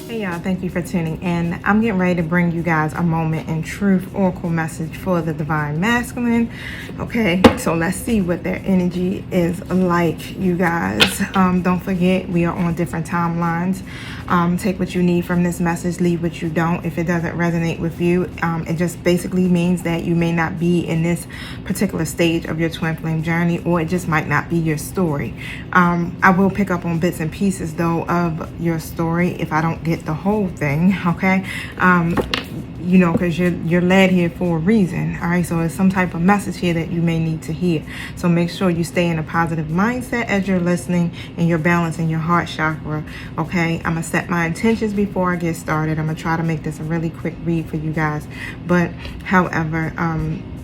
Hey y'all, thank you for tuning in. I'm getting ready to bring you guys a moment in truth oracle message for the divine masculine. Okay, so let's see what their energy is like, you guys. Don't forget, we are on different timelines. Take what you need from this message, leave what you don't. If it doesn't resonate with you, it just basically means that you may not be in this particular stage of your twin flame journey, or it just might not be your story. I will pick up on bits and pieces though of your story if I don't get the whole thing, okay? You know, because you're led here for a reason. All right, so it's some type of message here that you may need to hear. So make sure you stay in a positive mindset as you're listening, and you're balancing your heart chakra. Okay, I'm gonna set my intentions before I get started. I'm gonna try to make this a really quick read for you guys, but however,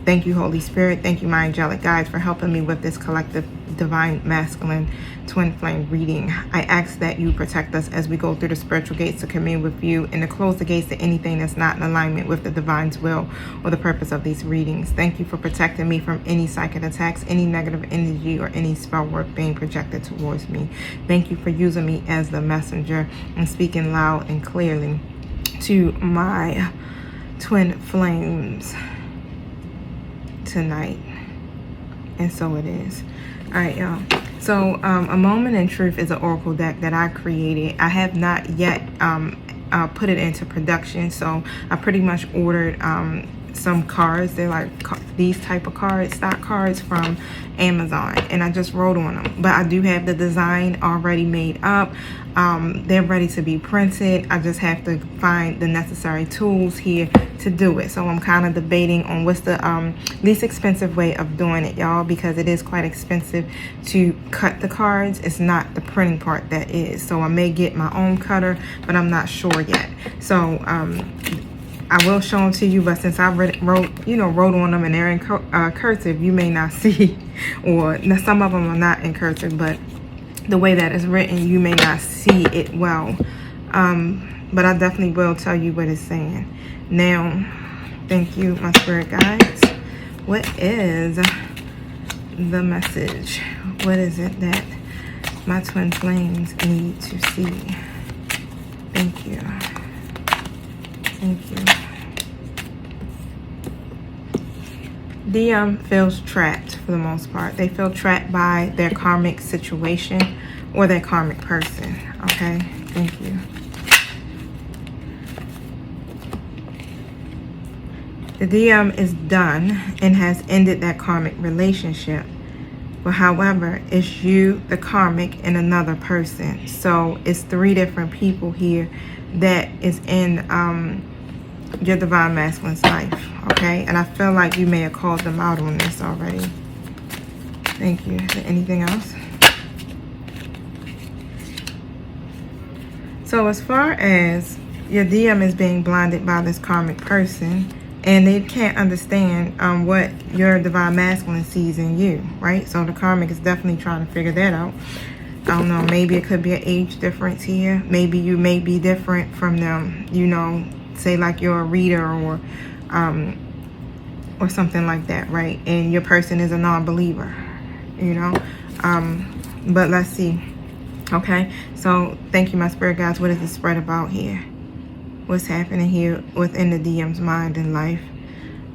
thank you, Holy Spirit. Thank you, my angelic guides, for helping me with this collective divine masculine twin flame reading. I ask that you protect us as we go through the spiritual gates to commune with you, and to close the gates to anything that's not in alignment with the divine's will or the purpose of these readings. Thank you for protecting me from any psychic attacks, any negative energy, or any spell work being projected towards me. Thank you for using me as the messenger and speaking loud and clearly to my twin flames tonight. And so it is. All right, y'all. So a moment in truth is an oracle deck that I created. I have not yet put it into production, so I pretty much ordered some cards. They're like these type of cards, stock cards from Amazon, and I just wrote on them. But I do have the design already made up. They're ready to be printed. I just have to find the necessary tools here to do it. So I'm kind of debating on what's the least expensive way of doing it, y'all, because it is quite expensive to cut the cards. It's not the printing part that is. So I may get my own cutter, but I'm not sure yet. So I will show them to you, but since I wrote on them and they're in cursive, you may not see, or some of them are not in cursive, but the way that it's written, you may not see it well. But I definitely will tell you what it's saying. Now, thank you, my spirit guides. What is the message? What is it that my twin flames need to see? Thank you. Thank you. DM feels trapped for the most part. They feel trapped by their karmic situation or their karmic person. Okay, thank you. The DM is done and has ended that karmic relationship. But however, it's you, the karmic, and another person. So it's 3 different people here that is in your divine masculine's life. Okay, and I feel like you may have called them out on this already. Thank you. Is there anything else? So as far as your DM is being blinded by this karmic person, and they can't understand what your divine masculine sees in you, right? So the karmic is definitely trying to figure that out. I don't know, maybe it could be an age difference here. Maybe you may be different from them, you know, say like you're a reader or something like that, right? And your person is a non-believer, you know. But let's see. Okay, so thank you, my spirit guides. What is the spread about here? What's happening here within the DM's mind and life,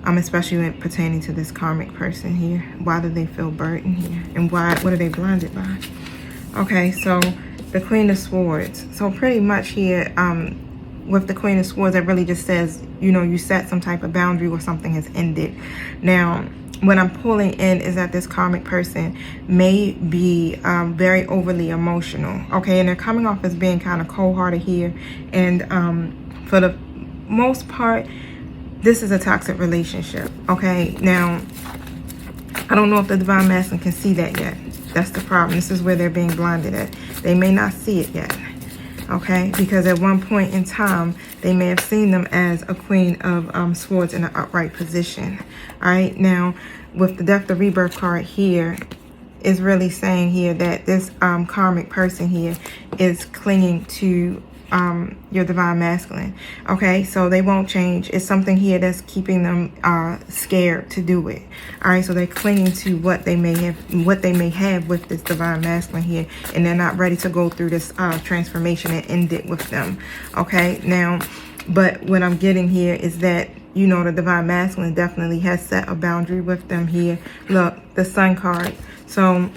especially pertaining to this karmic person here? Why do they feel burdened here, and what are they blinded by? Okay, so the Queen of Swords. So pretty much here, with the Queen of Swords, it really just says, you know, you set some type of boundary or something has ended. Now, what I'm pulling in is that this karmic person may be very overly emotional, okay? And they're coming off as being kind of cold-hearted here. And for the most part, this is a toxic relationship, okay? Now, I don't know if the divine masculine can see that yet. That's the problem. This is where they're being blinded at. They may not see it yet, okay? Because at one point in time, they may have seen them as a Queen of Swords in an upright position. All right, now with the Death the Rebirth card here, is really saying here that this karmic person here is clinging to your divine masculine. Okay, so they won't change. It's something here that's keeping them scared to do it. All right, so they're clinging to what they may have with this divine masculine here, and they're not ready to go through this transformation and end it with them. Okay, now, but what I'm getting here is that, you know, the divine masculine definitely has set a boundary with them here. Look, the Sun card. So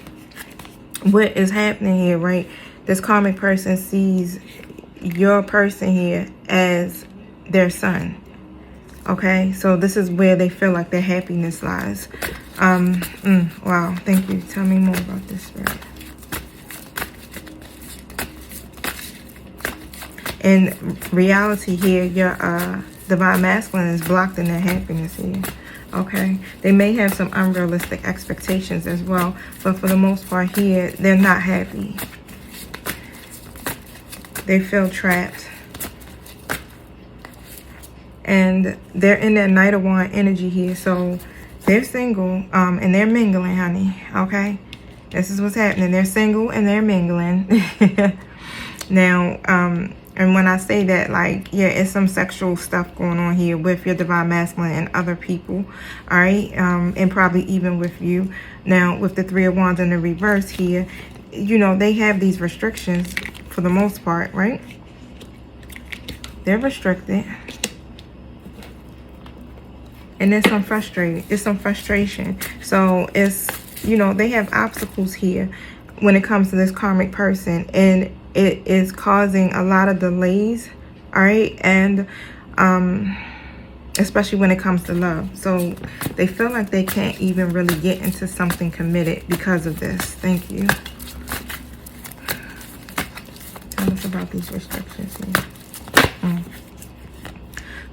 what is happening here, right? This karmic person sees your person here as their son. Okay, so this is where they feel like their happiness lies. Wow, thank you. Tell me more about this, Spirit. In reality here, your divine masculine is blocked in their happiness here. Okay, they may have some unrealistic expectations as well, but for the most part here, they're not happy. They feel trapped. And they're in that Knight of Wands energy here. So they're single and they're mingling, honey. Okay, this is what's happening. They're single and they're mingling. Now, and when I say that, like, yeah, it's some sexual stuff going on here with your divine masculine and other people. All right, and probably even with you. Now, with the Three of Wands in the reverse here, you know, they have these restrictions for the most part, right? They're restricted. And there's some frustration. So it's, you know, they have obstacles here when it comes to this karmic person, and it is causing a lot of delays, all right? And especially when it comes to love. So they feel like they can't even really get into something committed because of this. Thank you. Tell us about these restrictions here.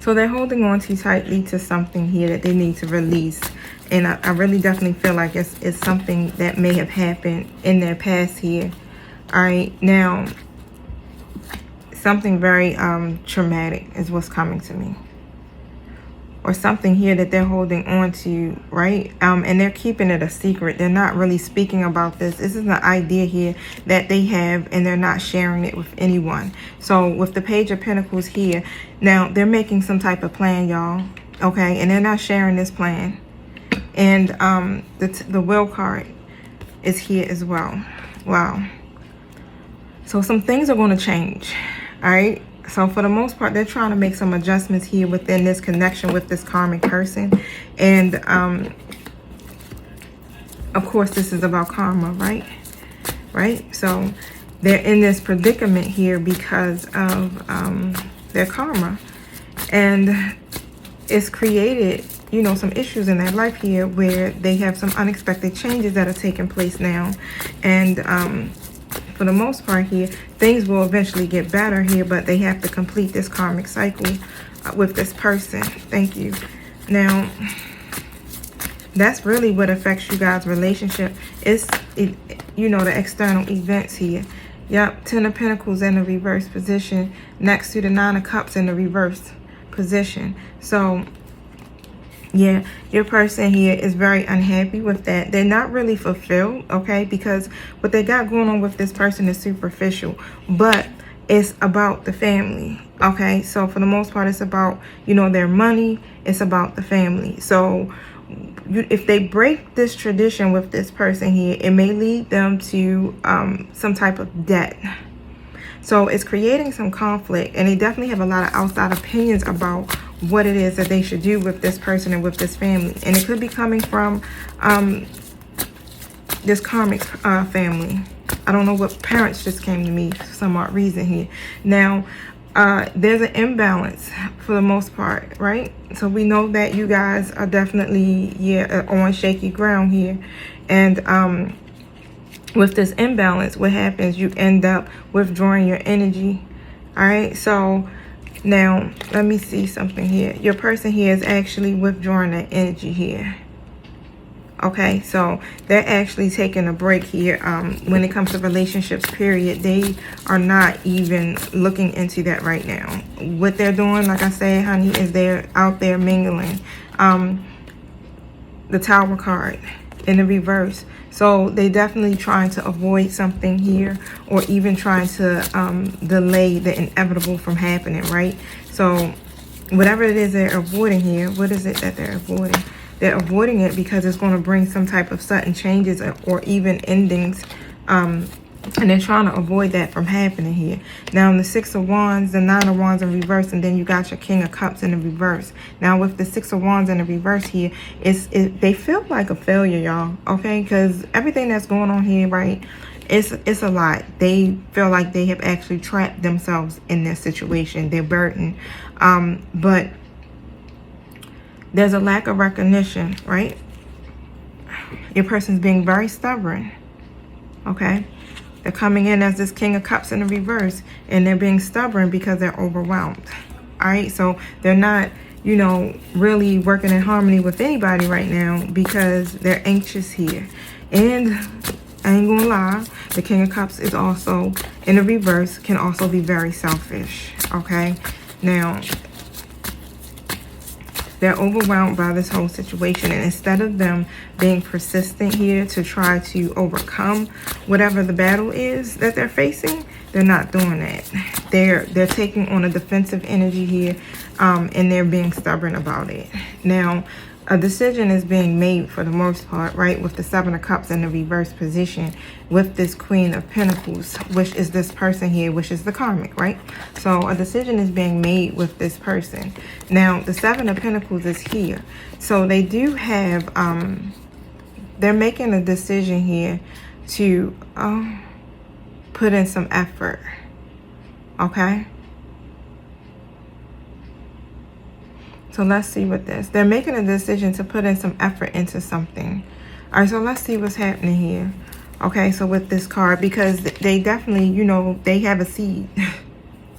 So they're holding on too tightly to something here that they need to release. And I really definitely feel like it's something that may have happened in their past here. All right, now, something very traumatic is what's coming to me. Or something here that they're holding on to, right? And they're keeping it a secret. They're not really speaking about this. This is an idea here that they have, and they're not sharing it with anyone. So with the Page of Pentacles here, now they're making some type of plan, y'all. Okay, and they're not sharing this plan. And the Will card is here as well. Wow. So some things are going to change. All right. So for the most part, they're trying to make some adjustments here within this connection with this karmic person. And of course, this is about karma, right? Right. So they're in this predicament here because of their karma. And it's created, you know, some issues in their life here where they have some unexpected changes that are taking place now. And for the most part here, things will eventually get better here, but they have to complete this karmic cycle with this person. Thank you. Now, that's really what affects you guys' relationship. You know, the external events here. Yep, Ten of Pentacles in the reverse position next to the Nine of Cups in the reverse position. So yeah, your person here is very unhappy with that. They're not really fulfilled, okay? Because what they got going on with this person is superficial, but it's about the family, okay? So for the most part, it's about, you know, their money. It's about the family. So if they break this tradition with this person here, it may lead them to some type of debt. So it's creating some conflict, and they definitely have a lot of outside opinions about what it is that they should do with this person and with this family. And it could be coming from this karmic family. I don't know what parents just came to me for some odd reason here. Now, there's an imbalance for the most part, right? So we know that you guys are definitely, yeah, on shaky ground here. And with this imbalance, what happens? You end up withdrawing your energy. All right, so now let me see something here. Your person here is actually withdrawing their energy here. Okay, so they're actually taking a break here. When it comes to relationships, period, they are not even looking into that right now. What they're doing, like I said, honey, is they're out there mingling. The Tower card in the reverse. So they definitely trying to avoid something here, or even trying to delay the inevitable from happening, right? So whatever it is they're avoiding here, what is it that they're avoiding? They're avoiding it because it's going to bring some type of sudden changes or even endings. And they're trying to avoid that from happening here. Now, in the Six of Wands, the Nine of Wands in reverse, and then you got your King of Cups in the reverse. Now, with the Six of Wands in the reverse here, they feel like a failure, y'all, okay? Because everything that's going on here, right, it's a lot. They feel like they have actually trapped themselves in this situation. They're burdened. But there's a lack of recognition, right? Your person's being very stubborn, okay? They're coming in as this King of Cups in the reverse, and they're being stubborn because they're overwhelmed. All right, so they're not, you know, really working in harmony with anybody right now because they're anxious here. And I ain't gonna lie, the King of Cups is also in the reverse, can also be very selfish. Okay, now they're overwhelmed by this whole situation, and instead of them being persistent here to try to overcome whatever the battle is that they're facing, they're not doing that. They're taking on a defensive energy here, and they're being stubborn about it. Now, a decision is being made for the most part, right, with the Seven of Cups in the reverse position with this Queen of Pentacles, which is this person here, which is the karmic, right? So a decision is being made with this person. Now, the Seven of Pentacles is here. So they do have, they're making a decision here to put in some effort, okay? So let's see what this. They're making a decision to put in some effort into something. All right, so let's see what's happening here. Okay, so with this card, because they definitely, you know, they have a seed.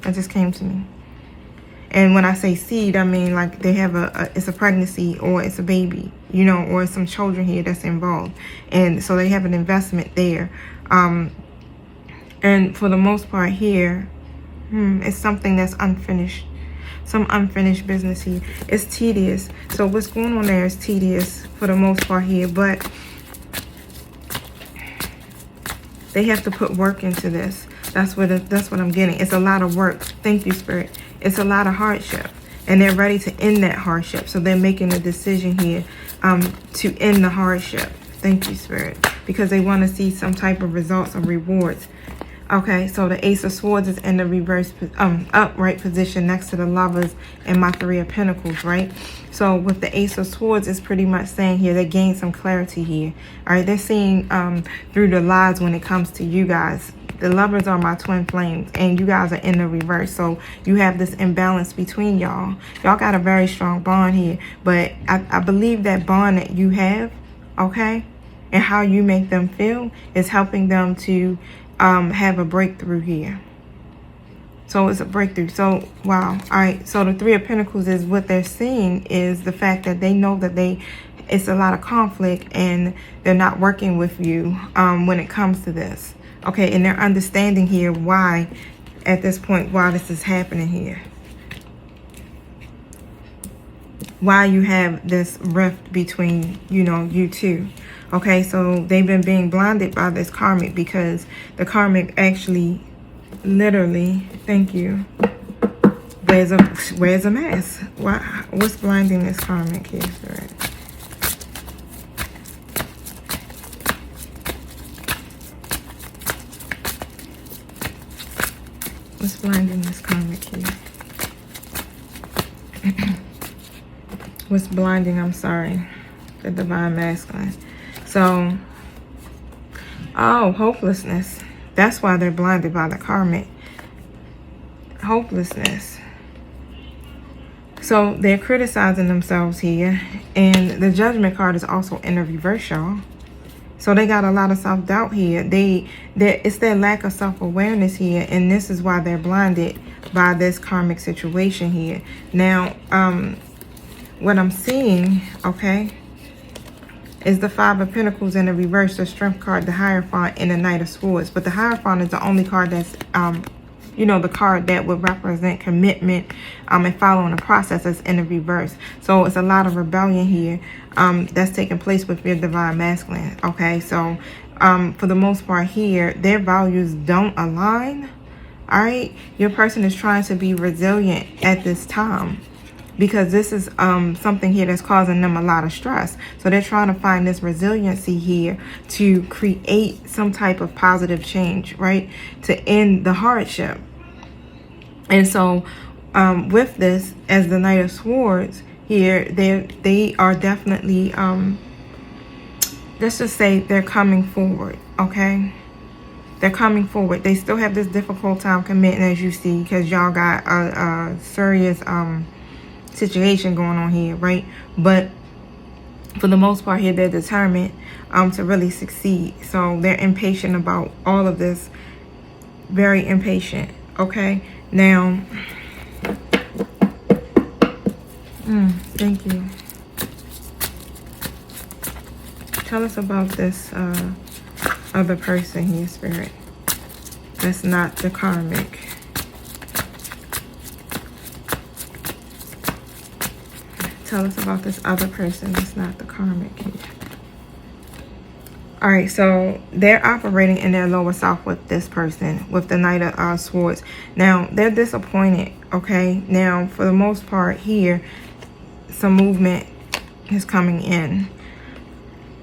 That just came to me. And when I say seed, I mean like they have it's a pregnancy, or it's a baby, you know, or some children here that's involved. And so they have an investment there. And for the most part here, it's something that's unfinished. Some unfinished business here. It's tedious. So what's going on there is tedious for the most part here, but they have to put work into this. That's what I'm getting. It's a lot of work. Thank you, Spirit. It's a lot of hardship, and they're ready to end that hardship. So they're making a decision here to end the hardship. Thank you, Spirit, because they want to see some type of results or rewards. Okay, so the Ace of Swords is in the reverse, upright position next to the Lovers and my Three of Pentacles, right? So with the Ace of Swords, it's pretty much saying here they gain some clarity here. All right, they're seeing through the lies when it comes to you guys. The Lovers are my twin flames, and you guys are in the reverse. So you have this imbalance between y'all. Y'all got a very strong bond here, but I believe that bond that you have, okay, and how you make them feel is helping them to have a breakthrough here. So it's a breakthrough. So wow. All right, so the Three of Pentacles is what they're seeing is the fact that they know that it's a lot of conflict, and they're not working with you when it comes to this. Okay, and they're understanding here why at this point, why this is happening here, why you have this rift between, you know, you two. Okay, so they've been being blinded by this karmic, because the karmic actually literally, thank you, wears a mask. What's blinding this karmic here? Right? What's blinding this karmic here? What's blinding, I'm sorry, the Divine Masculine. So, hopelessness. That's why they're blinded by the karmic. Hopelessness. So they're criticizing themselves here. And the Judgment card is also in the reverse, y'all. So they got a lot of self-doubt here. It's their lack of self-awareness here. And this is why they're blinded by this karmic situation here. Now, what I'm seeing, okay, is the Five of Pentacles in the reverse, the Strength card, the Hierophant, and the Knight of Swords. But the Hierophant is the only card that's you know, the card that would represent commitment and following the process is in the reverse. So it's a lot of rebellion here that's taking place with your divine masculine. Okay, so for the most part here, their values don't align. All right, your person is trying to be resilient at this time, because this is something here that's causing them a lot of stress. So they're trying to find this resiliency here to create some type of positive change, right? To end the hardship. And so with this, as the Knight of Swords here, they are definitely, let's just say they're coming forward, okay? They're coming forward. They still have this difficult time committing, as you see, because y'all got a serious situation going on here, right? But for the most part here, they're determined to really succeed. So they're impatient about all of this, very impatient. Okay, now thank you. Tell us about this other person here, Spirit, that's not the karmic. Tell us about this other person that's not the karmic here. All right, so they're operating in their lower self with this person, with the Knight of Swords. Now, they're disappointed, okay? Now, for the most part here, some movement is coming in.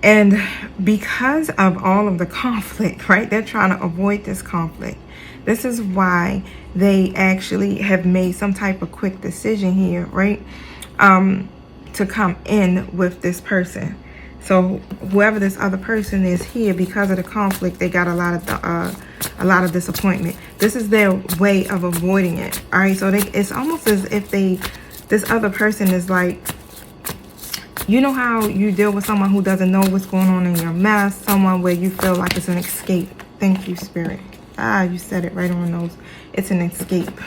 And because of all of the conflict, right, they're trying to avoid this conflict. This is why they actually have made some type of quick decision here, right? To come in with this person. So whoever this other person is here, because of the conflict, they got a lot of disappointment. This is their way of avoiding it. All right, so it's almost as if this other person is like, you know how you deal with someone who doesn't know what's going on in your mess, someone where you feel like it's an escape. Thank you, Spirit. You said it right on the nose. It's an escape.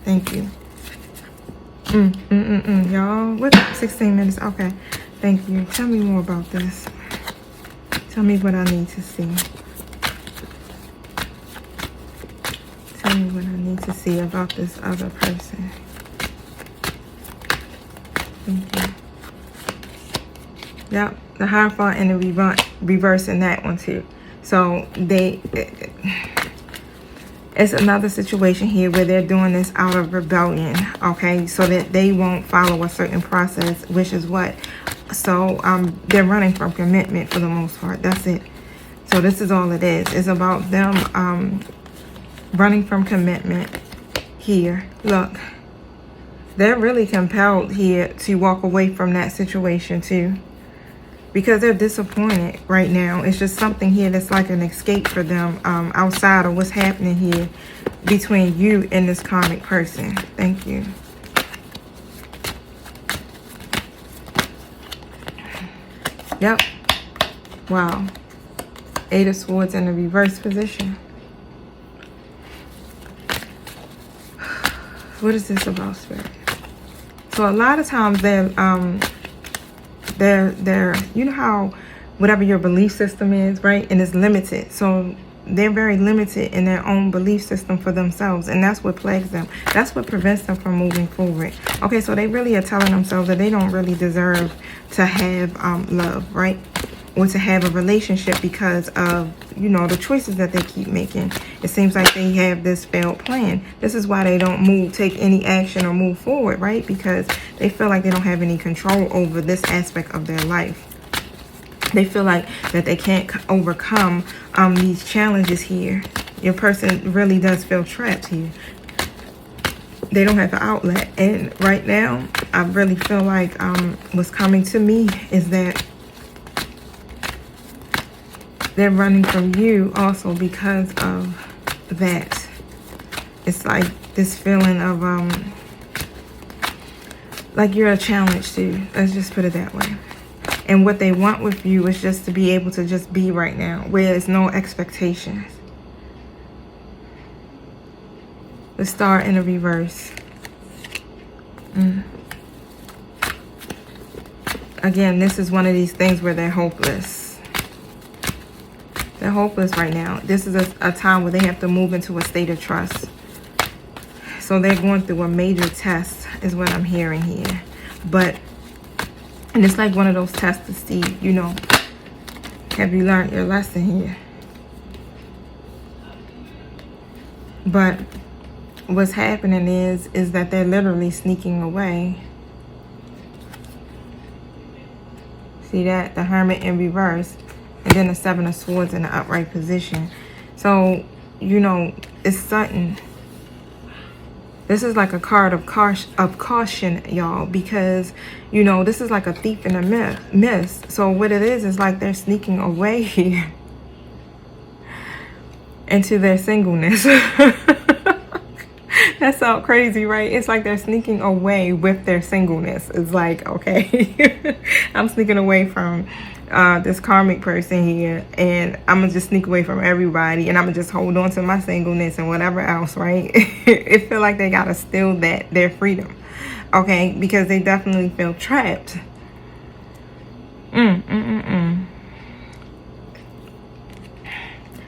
Thank you. Y'all, what? 16 minutes. Okay, thank you. Tell me more about this. Tell me what I need to see. Tell me what I need to see about this other person. Thank you. Yep, the Hierophant and the reverse in that one too. So it's another situation here where they're doing this out of rebellion, okay? So that they won't follow a certain process, which is what? So they're running from commitment for the most part. That's it. So this is all it is. It's about them running from commitment here. Look, they're really compelled here to walk away from that situation too, because they're disappointed right now. It's just something here that's like an escape for them outside of what's happening here between you and this karmic person. Thank you. Yep. Wow. Eight of Swords in the reverse position. What is this about, Spirit? So a lot of times they're you know how whatever your belief system is, right, and it's limited. So they're very limited in their own belief system for themselves, and that's what plagues them. That's what prevents them from moving forward. Okay, so they really are telling themselves that they don't really deserve to have love, right, or to have a relationship because of, you know, the choices that they keep making. It seems like they have this failed plan. This is why they don't take any action or move forward, right? Because they feel like they don't have any control over this aspect of their life. They feel like that they can't overcome these challenges here. Your person really does feel trapped here. They don't have an outlet. And right now, I really feel like what's coming to me is that they're running from you also because of that. It's like this feeling of like you're a challenge to. Let's just put it that way. And what they want with you is just to be able to just be right now, where there's no expectations. The Star in the reverse. Again, this is one of these things where they're hopeless. They're hopeless right now. This is a time where they have to move into a state of trust. So they're going through a major test is what I'm hearing here. And it's like one of those tests to see, you know, have you learned your lesson here? But what's happening is that they're literally sneaking away. See that? The Hermit in reverse. And then the Seven of Swords in the upright position. So, you know, it's something. This is like a card of caution, y'all, because, you know, this is like a thief in a miss. So what it is like they're sneaking away here into their singleness. That sounds crazy, right? It's like they're sneaking away with their singleness. It's like, okay, I'm sneaking away from this karmic person here, and I'm gonna just sneak away from everybody, and I'm gonna just hold on to my singleness and whatever else, right? It feel like they gotta steal their freedom, okay? Because they definitely feel trapped.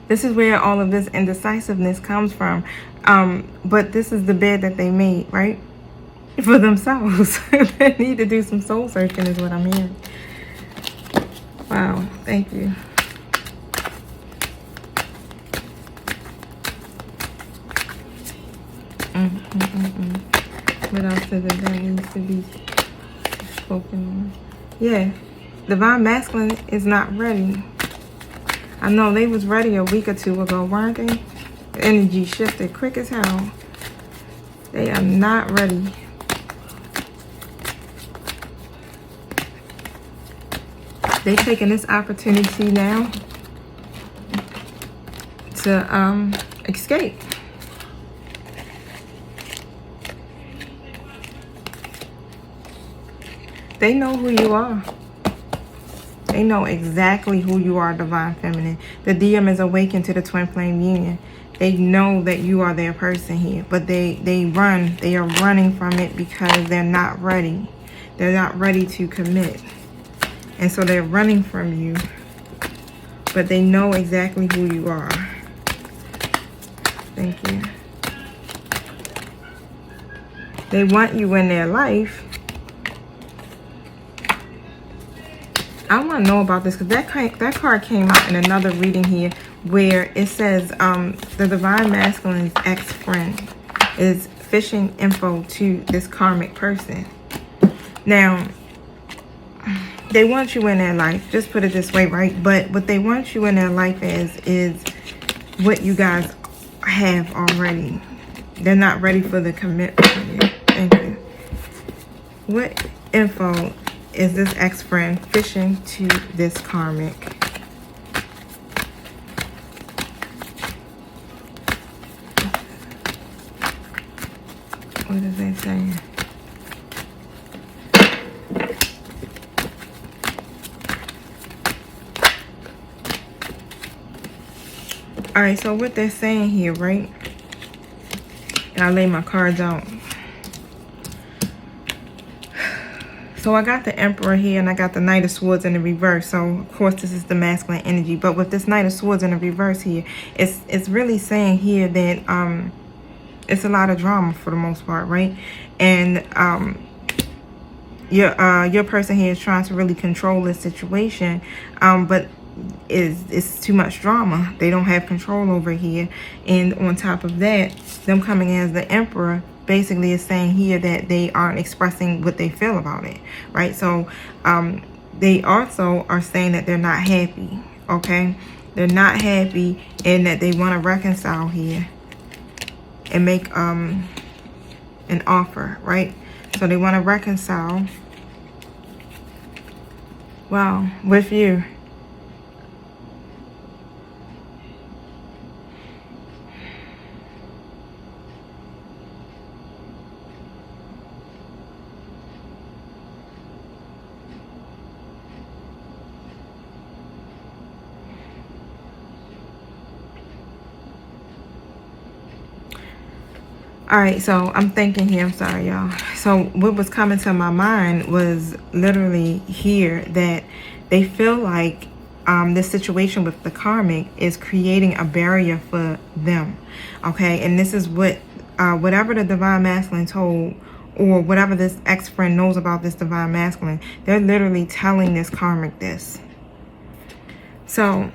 This is where all of this indecisiveness comes from. But this is the bed that they made, right? For themselves. They need to do some soul searching is what I'm hearing. Wow, thank you. What else is it that needs to be spoken on? Yeah, divine masculine is not ready. I know they was ready a week or two ago, weren't they? The energy shifted quick as hell. They are not ready. They taking this opportunity now to escape. They know who you are. They know exactly who you are, divine feminine. The DM is awakened to the twin flame union. They know that you are their person here, but they are running from it because they're not ready. They're not ready to commit. And so they're running from you, but they know exactly who you are. Thank you. They want you in their life. I want to know about this because that card came out in another reading here where it says the divine masculine's ex-friend is fishing info to this karmic person. Now, they want you in their life. Just put it this way, right? But what they want you in their life is what you guys have already. They're not ready for the commitment. Thank you. What info is this ex-friend fishing to this karmic? What is it saying? All right, so what they're saying here, right? And I lay my cards out. So I got the Emperor here and I got the Knight of Swords in the reverse. So of course this is the masculine energy. But with this Knight of Swords in the reverse here, it's really saying here that it's a lot of drama for the most part, right? And your person here is trying to really control this situation, but it's too much drama. They don't have control over here. And on top of that, them coming in as the Emperor basically is saying here that they aren't expressing what they feel about it, right? So they also are saying that they're not happy, okay? They're not happy and that they want to reconcile here and make an offer, right? So they want to reconcile, wow, with you. All right, so I'm thinking here, I'm sorry, y'all. So what was coming to my mind was literally here that they feel like this situation with the karmic is creating a barrier for them, okay? And this is what whatever the divine masculine told, or whatever this ex-friend knows about this divine masculine, they're literally telling this karmic this. So,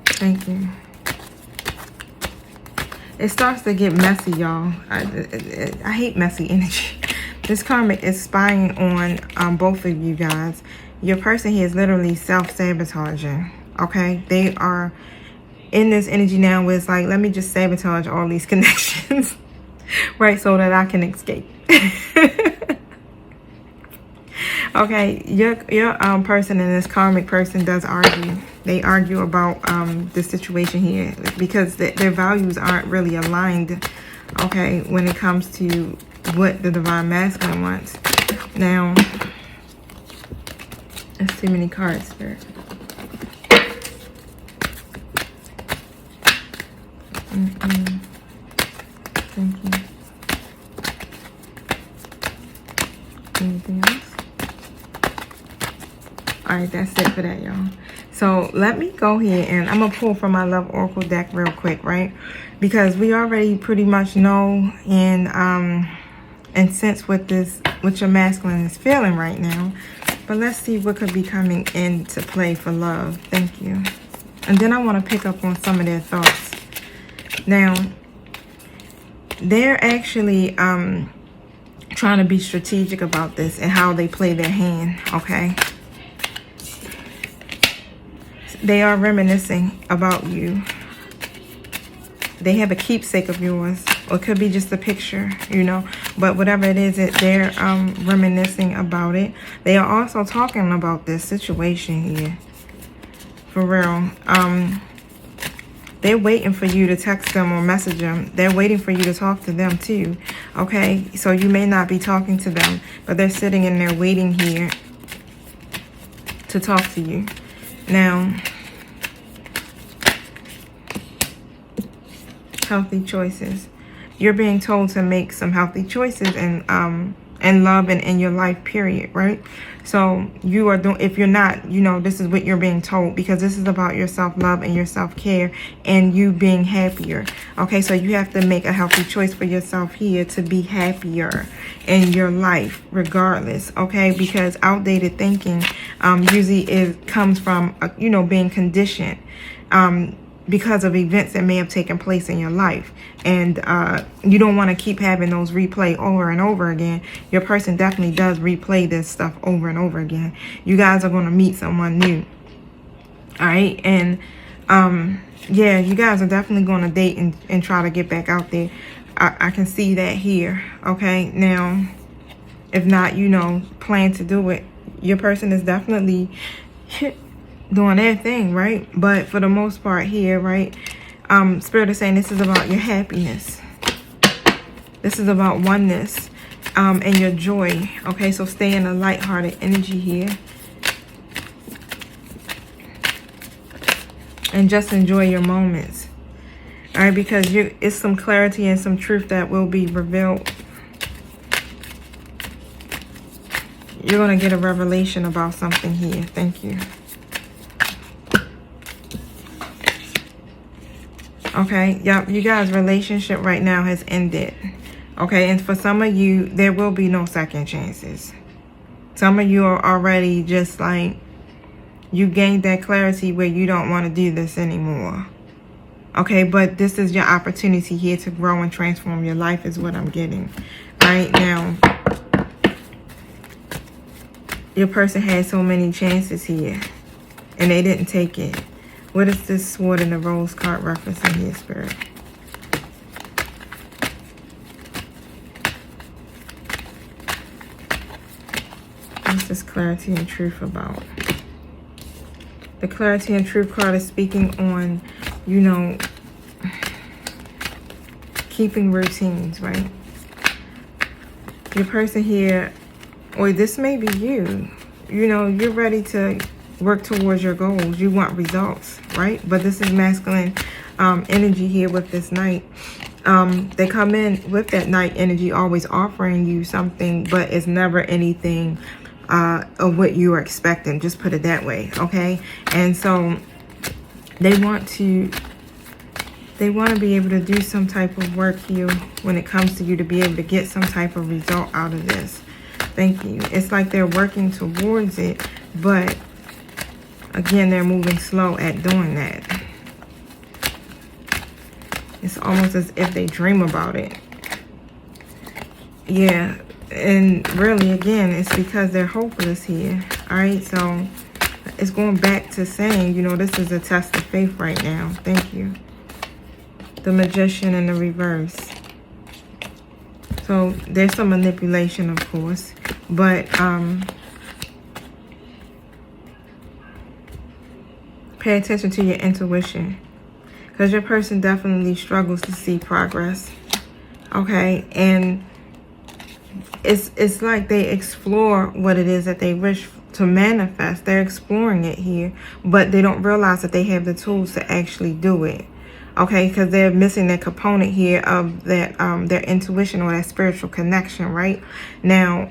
thank you. It starts to get messy, y'all. I hate messy energy. This karmic is spying on both of you guys. Your person here is literally self-sabotaging, okay? They are in this energy now where it's like, let me just sabotage all these connections, right, so that I can escape. Okay, your person and this karmic person does argue. They argue about the situation here because their values aren't really aligned, okay, when it comes to what the divine masculine wants. Now, that's too many cards, Spirit. Thank you. Anything else? Alright, that's it for that, y'all. So let me go here and I'm gonna pull from my Love Oracle deck real quick, right? Because we already pretty much know and sense what your masculine is feeling right now. But let's see what could be coming into play for love. Thank you. And then I want to pick up on some of their thoughts. Now, they're actually trying to be strategic about this and how they play their hand, okay? They are reminiscing about you. They have a keepsake of yours, or it could be just a picture, you know. But whatever it is, they're reminiscing about it. They are also talking about this situation here. For real. They're waiting for you to text them or message them. They're waiting for you to talk to them too, okay? So you may not be talking to them, but they're sitting in there waiting here to talk to you. Now, healthy choices. You're being told to make some healthy choices in love and in your life, period, right? So you are doing, if you're not, you know, this is what you're being told, because this is about your self-love and your self-care and you being happier. Okay, so you have to make a healthy choice for yourself here to be happier in your life regardless, okay? Because outdated thinking usually comes from, you know, being conditioned because of events that may have taken place in your life. And you don't want to keep having those replay over and over again. Your person definitely does replay this stuff over and over again. You guys are going to meet someone new. All right. And yeah, you guys are definitely going to date and try to get back out there. I can see that here. Okay. Now, if not, you know, plan to do it. Your person is definitely doing their thing, right? But for the most part here, right, Spirit is saying this is about your happiness. This is about oneness and your joy. Okay, so stay in a lighthearted energy here. And just enjoy your moments. All right, because it's some clarity and some truth that will be revealed. You're going to get a revelation about something here. Thank you. Okay, yep, you guys' relationship right now has ended. Okay, and for some of you, there will be no second chances. Some of you are already just like, you gained that clarity where you don't want to do this anymore. Okay, but this is your opportunity here to grow and transform your life is what I'm getting. All right, now, your person had so many chances here, and they didn't take it. What is this sword and the rose card referencing here, Spirit? What's this clarity and truth about? The clarity and truth card is speaking on, you know, keeping routines, right? Your person here, or this may be you, you know, you're ready to work towards your goals. You want results, right? But this is masculine energy here with this knight. They come in with that knight energy always offering you something, but it's never anything of what you are expecting. Just put it that way, okay? And so they want to They want to be able to do some type of work here when it comes to you to be able to get some type of result out of this. Thank you. It's like they're working towards it, but again, they're moving slow at doing that. It's almost as if they dream about it. Yeah, and really, again, it's because they're hopeless here. All right, so it's going back to saying, you know, this is a test of faith right now. Thank you. The Magician in the reverse. So there's some manipulation, of course, but pay attention to your intuition, because your person definitely struggles to see progress. Okay, and it's like they explore what it is that they wish to manifest. They're exploring it here, but they don't realize that they have the tools to actually do it. Okay, because they're missing that component here of that their intuition or that spiritual connection right now.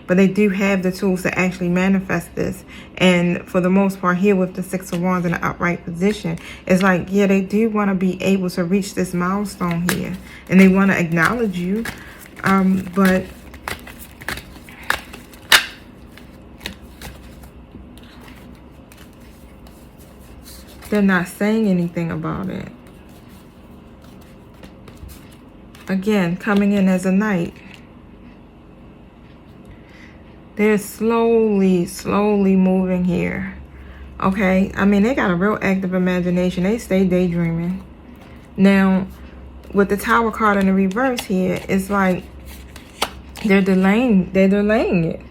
But they do have the tools to actually manifest this. And for the most part here with the Six of Wands in the upright position, it's like, yeah, they do want to be able to reach this milestone here, and they want to acknowledge you, but they're not saying anything about it. Again, coming in as a Knight. They're slowly moving here. Okay? I mean, they got a real active imagination. They stay daydreaming. Now, with the Tower card in the reverse here, it's like they're delaying it.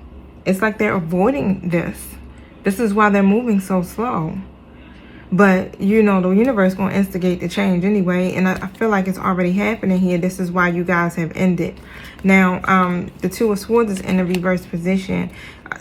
It's like they're avoiding this. This is why they're moving so slow. But, you know, the universe going to instigate the change anyway. And I feel like it's already happening here. This is why you guys have ended. Now, the Two of Swords is in the reverse position.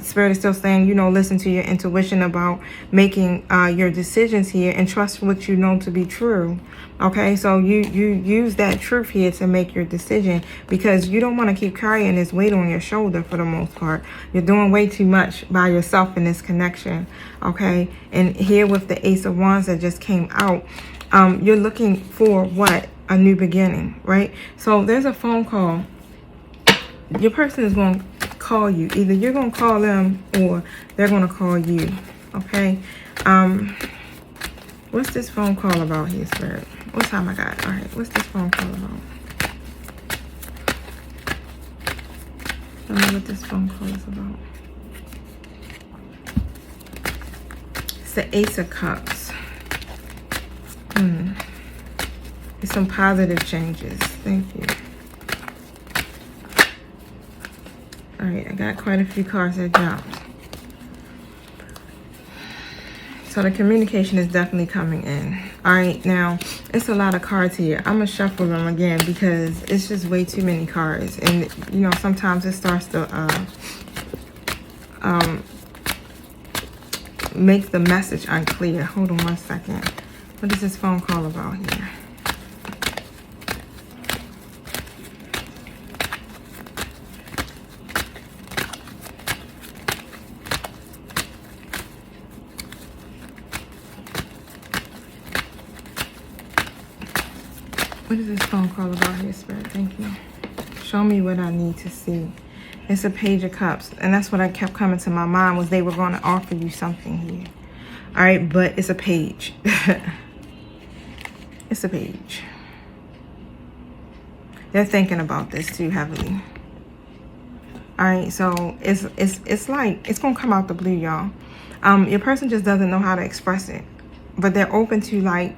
Spirit is still saying, you know, listen to your intuition about making your decisions here and trust what you know to be true. Okay, so you use that truth here to make your decision, because you don't want to keep carrying this weight on your shoulder for the most part. You're doing way too much by yourself in this connection. Okay, and here with the Ace of Wands that just came out, you're looking for what? A new beginning, right? So there's a phone call. Your person is going to call you. Either you're going to call them or they're going to call you. Okay. What's this phone call about here, Spirit? What time I got? All right. What's this phone call about? Tell me what this phone call is about. It's the Ace of Cups. It's some positive changes. Thank you. All right, I got quite a few cards that jumped. So the communication is definitely coming in. All right, now, it's a lot of cards here. I'm going to shuffle them again because it's just way too many cards. And, you know, sometimes it starts to make the message unclear. Hold on one second. What is this phone call about here? What is this phone call about here, Spirit? Thank you. Show me what I need to see. It's a Page of Cups. And that's what I kept coming to my mind, was they were going to offer you something here. All right, but it's a page. It's a page. They're thinking about this too heavily. All right, so it's like, it's going to come out the blue, y'all. Your person just doesn't know how to express it. But they're open to, like,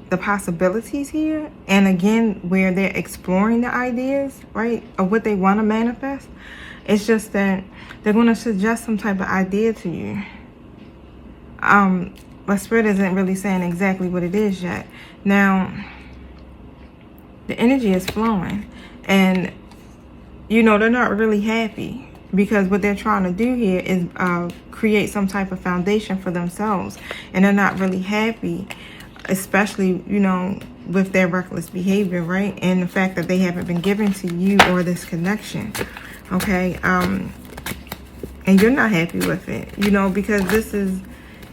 the possibilities here, and again where they're exploring the ideas, right, of what they want to manifest. It's just that they're going to suggest some type of idea to you, but Spirit isn't really saying exactly what it is yet. Now the energy is flowing, and you know they're not really happy, because what they're trying to do here is create some type of foundation for themselves, and they're not really happy, especially, you know, with their reckless behavior, right? And the fact that they haven't been given to you or this connection, okay? And you're not happy with it, you know, because this is,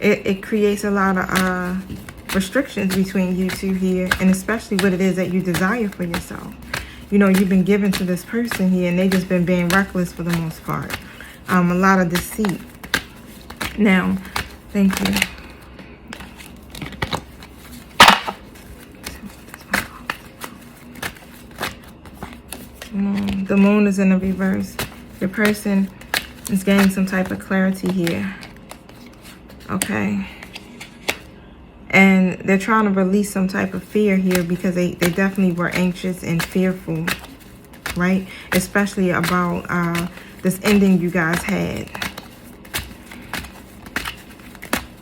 it creates a lot of restrictions between you two here, and especially what it is that you desire for yourself. You know, you've been given to this person here, and they just been being reckless for the most part. A lot of deceit. Now, thank you. The moon is in the reverse. Your person is gaining some type of clarity here. Okay. And they're trying to release some type of fear here because they definitely were anxious and fearful, right? Especially about this ending you guys had.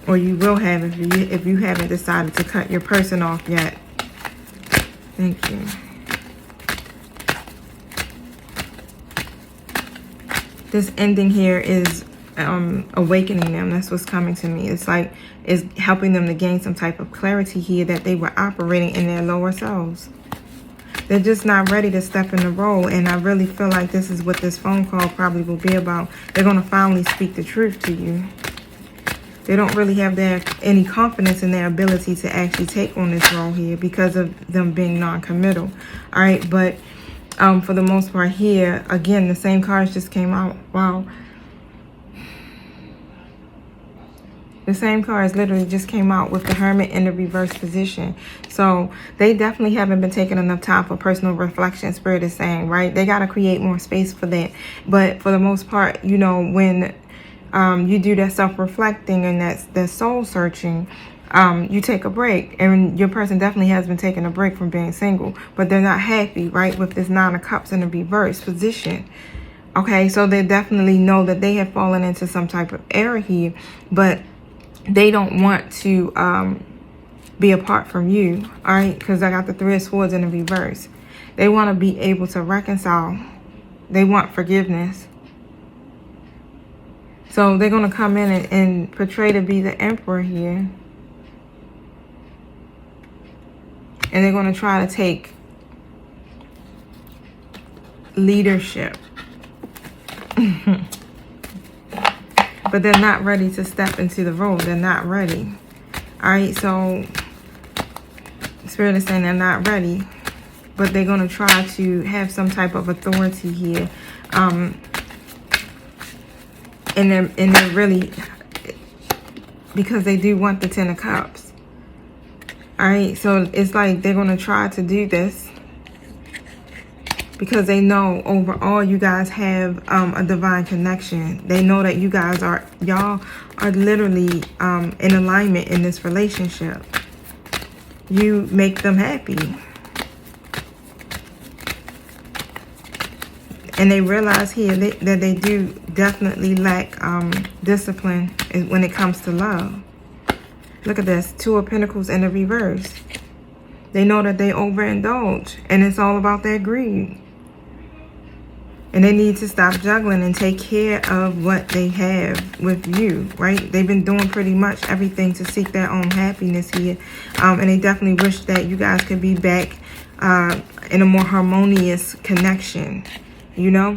Or you will have if you haven't decided to cut your person off yet. Thank you. This ending here is awakening them. That's what's coming to me. It's like it's helping them to gain some type of clarity here that they were operating in their lower selves. They're just not ready to step in the role, and I really feel like this is what this phone call probably will be about. They're going to finally speak the truth to you. They don't really have any confidence in their ability to actually take on this role here because of them being non-committal. All right, but for the most part here, again, the same cards just came out. Wow. The same cards literally just came out with the Hermit in the reverse position. So they definitely haven't been taking enough time for personal reflection, Spirit is saying, right? They got to create more space for that. But for the most part, you know, when you do that self-reflecting and that soul searching, you take a break. And your person definitely has been taking a break from being single. But they're not happy, right, with this Nine of Cups in the reverse position. Okay, so they definitely know that they have fallen into some type of error here. But they don't want to be apart from you, all right? Because I got the Three of Swords in the reverse. They want to be able to reconcile. They want forgiveness. So they're going to come in and portray to be the Emperor here. And they're going to try to take leadership. But they're not ready to step into the role. They're not ready. All right, so Spirit is saying they're not ready. But they're going to try to have some type of authority here. And they're really, because they do want the Ten of Cups. All right, so it's like they're going to try to do this because they know overall you guys have a divine connection. They know that y'all are literally in alignment in this relationship. You make them happy. And they realize here that they do definitely lack discipline when it comes to love. Look at this. Two of Pentacles in the reverse. They know that they overindulge. And it's all about their greed. And they need to stop juggling and take care of what they have with you, right? They've been doing pretty much everything to seek their own happiness here. And they definitely wish that you guys could be back in a more harmonious connection, you know?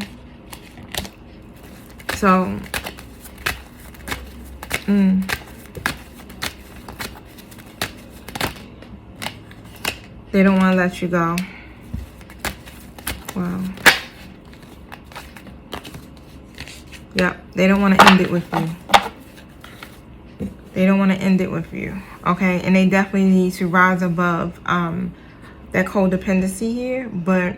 So, they don't want to let you go. Wow. Yep, they don't want to end it with you. They don't want to end it with you, okay? And they definitely need to rise above that codependency here, but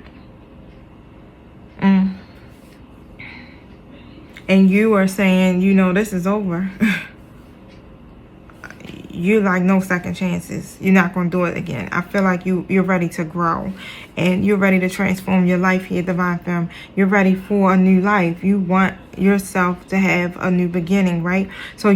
and you are saying, you know, this is over. You're like, no second chances. You're not going to do it again. I feel like you're ready to grow. And you're ready to transform your life here, Divine Femme. You're ready for a new life. You want yourself to have a new beginning, right? So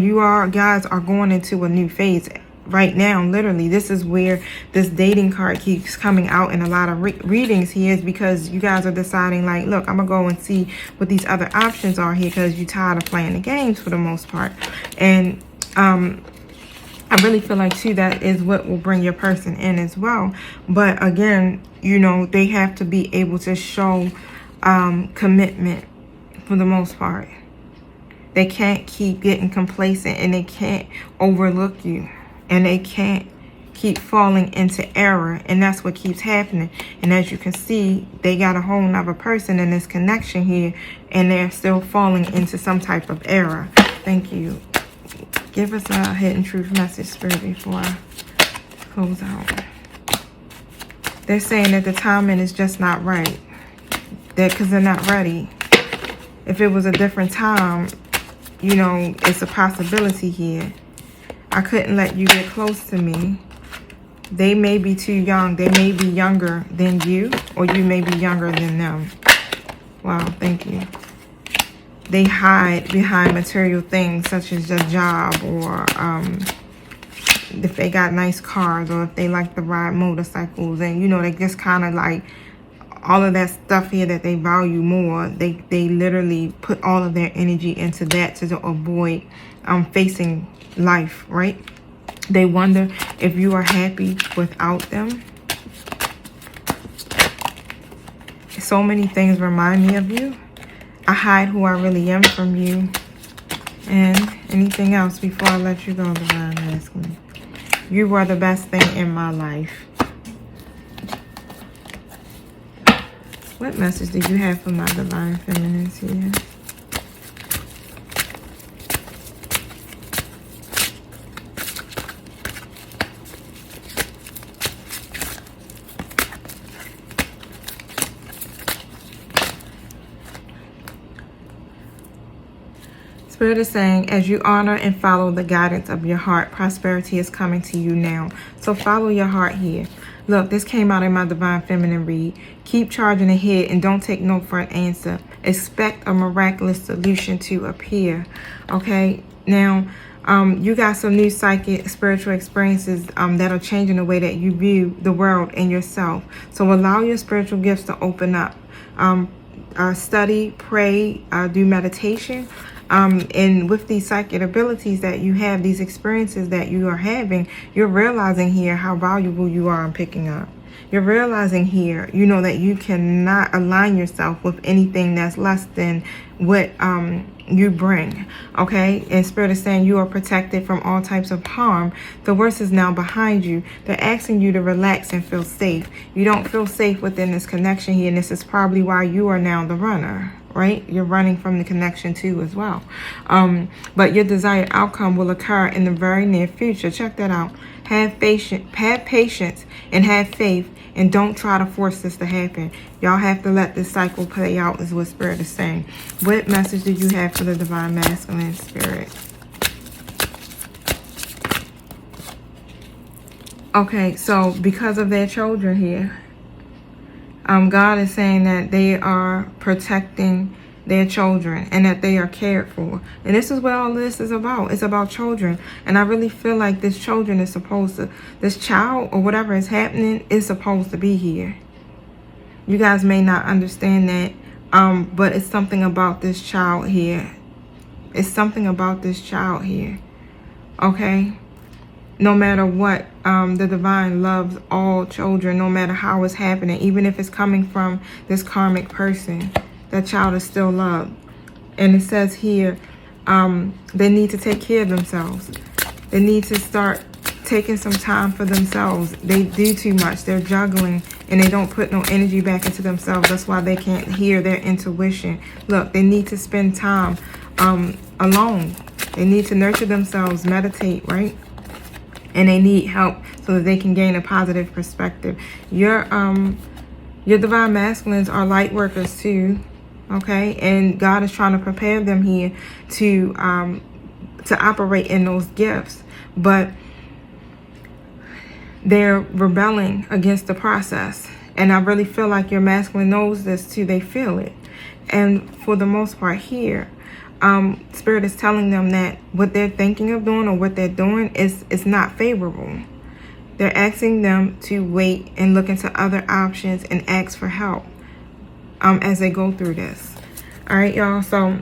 guys are going into a new phase right now. Literally, this is where this dating card keeps coming out in a lot of readings here, is because you guys are deciding, like, look, I'm going to go and see what these other options are here because you're tired of playing the games for the most part. And, I really feel like, too, that is what will bring your person in as well. But, again, you know, they have to be able to show commitment for the most part. They can't keep getting complacent, and they can't overlook you. And they can't keep falling into error, and that's what keeps happening. And as you can see, they got a whole nother person in this connection here, and they're still falling into some type of error. Thank you. Give us a hidden truth message, Spirit, before I close out. They're saying that the timing is just not right. Because they're not ready. If it was a different time, you know, it's a possibility here. I couldn't let you get close to me. They may be too young. They may be younger than you, or you may be younger than them. Wow, thank you. They hide behind material things such as a job, or if they got nice cars, or if they like to ride motorcycles, and you know, they just kind of like all of that stuff here that they value more. They literally put all of their energy into that to avoid facing life, right? They wonder if you are happy without them. So many things remind me of you. I hide who I really am from you. And anything else before I let you go, Divine Masculine? You were the best thing in my life. What message do you have for my Divine Feminines here? Spirit is saying, as you honor and follow the guidance of your heart, prosperity is coming to you now. So follow your heart here. Look, this came out in my Divine Feminine read. Keep charging ahead and don't take no for an answer. Expect a miraculous solution to appear. Okay? Now, you got some new psychic spiritual experiences that are changing the way that you view the world and yourself. So allow your spiritual gifts to open up. Study, pray, do meditation. And with these psychic abilities that you have, these experiences that you are having, you're realizing here how valuable you are in picking up. You're realizing here, you know, that you cannot align yourself with anything that's less than what you bring. Okay? And Spirit is saying you are protected from all types of harm. The worst is now behind you. They're asking you to relax and feel safe. You don't feel safe within this connection here, and this is probably why you are now the runner. Right? You're running from the connection too as well. But your desired outcome will occur in the very near future. Check that out. Have patience and have faith, and don't try to force this to happen. Y'all have to let this cycle play out, is what Spirit is saying. What message do you have for the Divine Masculine, Spirit? Okay, so because of their children here, God is saying that they are protecting their children and that they are cared for. And this is what all this is about. It's about children. And I really feel like this children is supposed to, this child or whatever is happening is supposed to be here. You guys may not understand that, but it's something about this child here. It's something about this child here. Okay? No matter what, the divine loves all children, no matter how it's happening. Even if it's coming from this karmic person, that child is still loved. And it says here, they need to take care of themselves. They need to start taking some time for themselves. They do too much. They're juggling, and they don't put no energy back into themselves. That's why they can't hear their intuition. Look, they need to spend time alone. They need to nurture themselves, meditate, right? And they need help so that they can gain a positive perspective. Your Divine Masculines are light workers too, okay? And God is trying to prepare them here to operate in those gifts. But they're rebelling against the process. And I really feel like your masculine knows this too. They feel it. And for the most part here, Spirit is telling them that what they're thinking of doing or what they're doing is not favorable. They're asking them to wait and look into other options and ask for help as they go through this. All right, y'all. So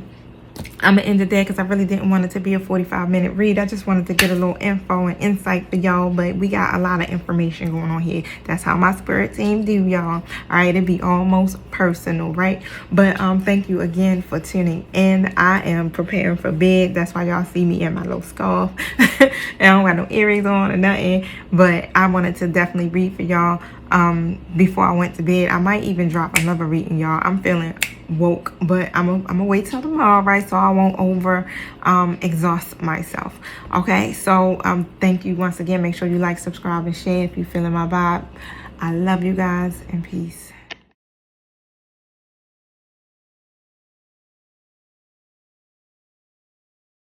I'm gonna end it there because I really didn't want it to be a 45-minute read. I just wanted to get a little info and insight for y'all, but we got a lot of information going on here. That's how my spirit team do, y'all. All right, it'd be almost personal, right? But thank you again for tuning in. I am preparing for bed. That's why y'all see me in my little scarf. I don't got no earrings on or nothing, but I wanted to definitely read for y'all before I went to bed. I might even drop another reading, y'all. I'm feeling woke, but I'm gonna wait till tomorrow, right? So I won't over exhaust myself. Okay, so thank you once again. Make sure you like, subscribe, and share if you feeling my vibe. I love you guys, and peace.